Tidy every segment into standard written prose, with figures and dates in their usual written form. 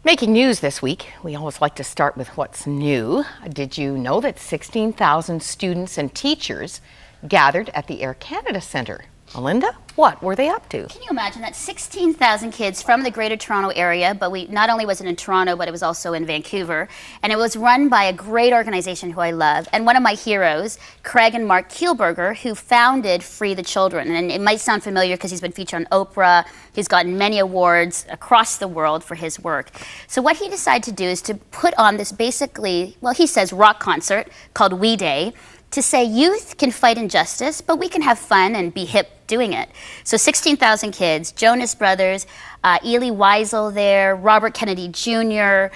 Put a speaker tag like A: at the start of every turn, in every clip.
A: Making news this week, we always like to start with what's new. Did you know that 16,000 students and teachers gathered at the Air Canada Centre? Melinda, what were they up to?
B: Can you imagine that? 16,000 kids from the Greater Toronto area, but not only was it in Toronto, but it was also in Vancouver. And it was run by a great organization who I love, and one of my heroes, Craig and Mark Kielburger, who founded Free the Children. And it might sound familiar because he's been featured on Oprah. He's gotten many awards across the world for his work. So what he decided to do is to put on this basically, well, he says rock concert called We Day, to say youth can fight injustice, but we can have fun and be hip doing it. So 16,000 kids, Jonas Brothers, Elie Wiesel there, Robert Kennedy Jr.,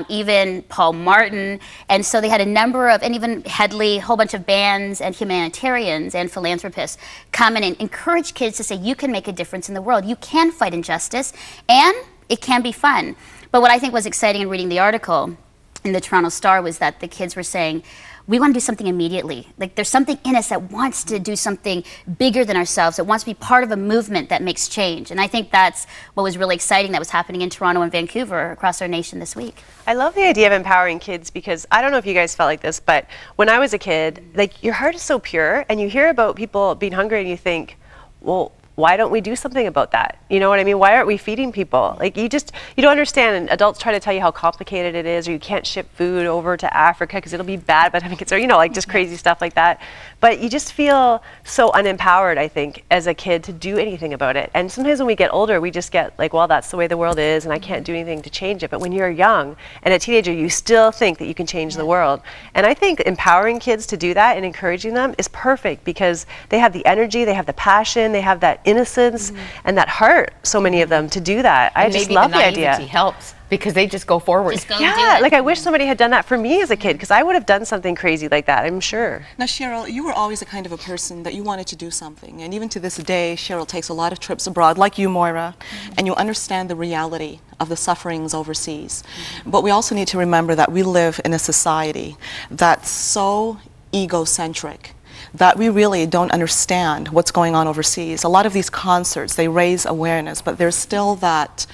B: even Paul Martin. And so they had a number of, and even Headley, a whole bunch of bands and humanitarians and philanthropists come in and encourage kids to say you can make a difference in the world. You can fight injustice, and it can be fun. But what I think was exciting in reading the article in the Toronto Star was that the kids were saying, we want to do something immediately. Like there's something in us that wants to do something bigger than ourselves. It wants to be part of a movement that makes change. And I think that's what was really exciting that was happening in Toronto and Vancouver across our nation this week.
C: I love the idea of empowering kids because I don't know if you guys felt like this, but when I was a kid, like your heart is so pure and you hear about people being hungry and you think, well, why don't we do something about that? You know what I mean? Why aren't we feeding people? Like you don't understand, and adults try to tell you how complicated it is, or you can't ship food over to Africa because it'll be bad by the time it gets there, you know, like just crazy stuff like that. But you just feel so unempowered, I think, as a kid to do anything about it. And sometimes when we get older, we just get like, well, that's the way the world is and I can't do anything to change it. But when you're young and a teenager, you still think that you can change the world. And I think empowering kids to do that and encouraging them is perfect because they have the energy, they have the passion, they have that innocence and that heart, so many of them, to do that. I just love the idea.
A: Maybe the helps because they just go forward.
B: Just go
C: Yeah,
B: do it.
C: like I wish somebody had done that for me as a kid because I would have done something crazy like that, I'm sure.
D: Now, Cheryl, you were always the kind of a person that you wanted to do something. And even to this day, Cheryl takes a lot of trips abroad, like you, Moira, and you understand the reality of the sufferings overseas. But we also need to remember that we live in a society that's so egocentric that we really don't understand what's going on overseas. A lot of these concerts, they raise awareness, but there's still that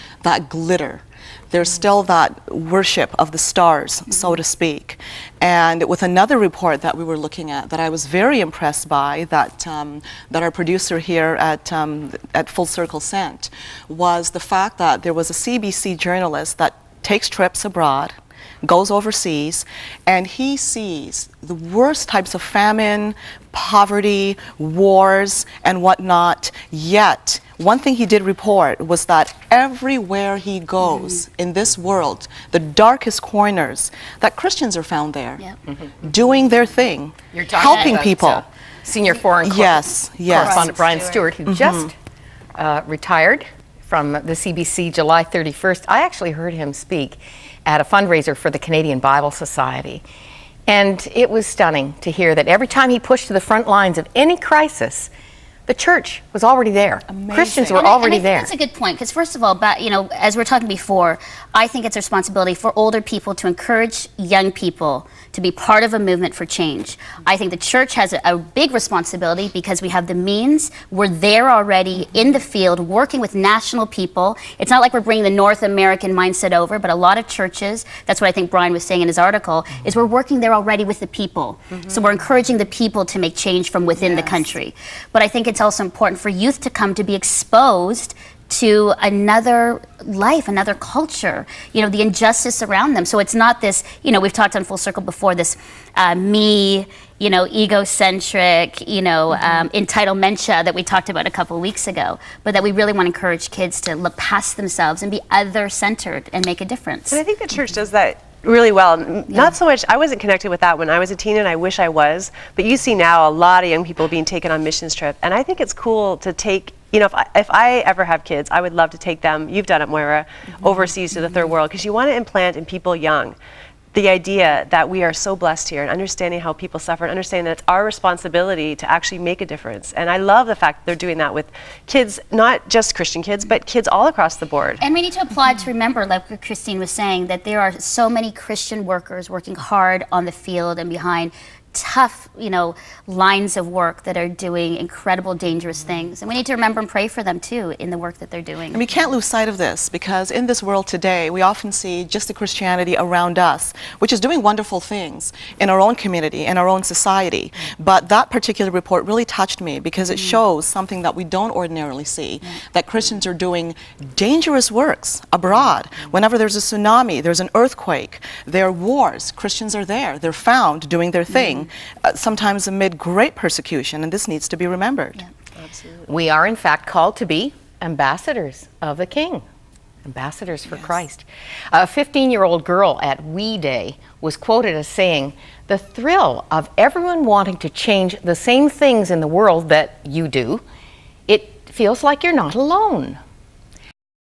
D: glitter. There's still that worship of the stars, so to speak. And with another report that we were looking at that I was very impressed by, that our producer here at Full Circle sent, was the fact that there was a CBC journalist that takes trips abroad, goes overseas, and he sees the worst types of famine, poverty, wars, and whatnot. Yet, one thing he did report was that everywhere he goes in this world, the darkest corners, that Christians are found there, doing their thing, helping people.
A: Senior foreign correspondent Brian Stewart, who just retired from the CBC July 31st. I actually heard him speak at a fundraiser for the Canadian Bible Society. And it was stunning to hear that every time he pushed to the front lines of any crisis, the church was already there.
D: Amazing.
A: Christians were already there.
B: That's a good point, because first of all, as we were talking before, I think it's a responsibility for older people to encourage young people to be part of a movement for change. I think the church has a big responsibility because we have the means. We're there already in the field working with national people. It's not like we're bringing the North American mindset over, but a lot of churches, that's what I think Brian was saying in his article, is we're working there already with the people. So we're encouraging the people to make change from within the country. But I think it's also important for youth to come to be exposed to another life, another culture, the injustice around them. So it's not this, we've talked on Full Circle before, this egocentric, entitlementia that we talked about a couple of weeks ago, but that we really want to encourage kids to look past themselves and be other-centered and make a difference.
C: And I think the church does that really well. Not so much, I wasn't connected with that when I was a teen, and I wish I was, but you see now a lot of young people being taken on missions trip, and I think it's cool to take, if I ever have kids, I would love to take them, you've done it, Moira, overseas to the third world, because you want to implant in people young the idea that we are so blessed here and understanding how people suffer and understanding that it's our responsibility to actually make a difference. And I love the fact that they're doing that with kids, not just Christian kids, but kids all across the board.
B: And we need to applaud to remember, like what Christine was saying, that there are so many Christian workers working hard on the field and behind tough, lines of work that are doing incredible, dangerous things. And we need to remember and pray for them too in the work that they're doing.
D: And we can't lose sight of this, because in this world today, we often see just the Christianity around us, which is doing wonderful things in our own community, in our own society. But that particular report really touched me, because it shows something that we don't ordinarily see, that Christians are doing dangerous works abroad. Whenever there's a tsunami, there's an earthquake, there are wars, Christians are there. They're found doing their thing, sometimes amid great persecution, and this needs to be remembered.
B: Yeah.
C: Absolutely.
A: We are, in fact, called to be ambassadors of the King, ambassadors for Christ. A 15-year-old girl at WE Day was quoted as saying, "The thrill of everyone wanting to change the same things in the world that you do, it feels like you're not alone."